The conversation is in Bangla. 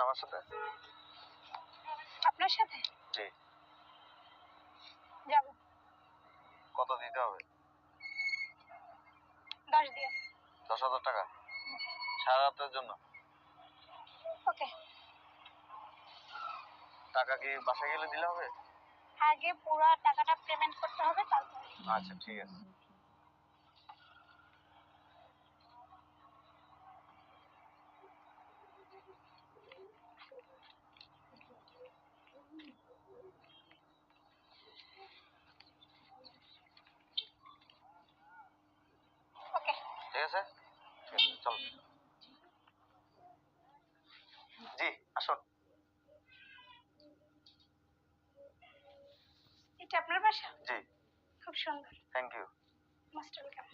আমার সাথে? আপনার সাথে? জি। যাব। কত দিতে হবে? 10 দিও। 10,000 টাকা সারা রাতের জন্য? ওকে। টাকা কি বাসায় গেলে দিলে হবে? আগে পুরো টাকাটা পেমেন্ট করতে হবে তারপর। আচ্ছা ঠিক আছে। ওকে। ঠিক আছে, চল। জি আসুন। এটা আপনার বাসা? জি। খুব সুন্দর। Thank you. Most welcome.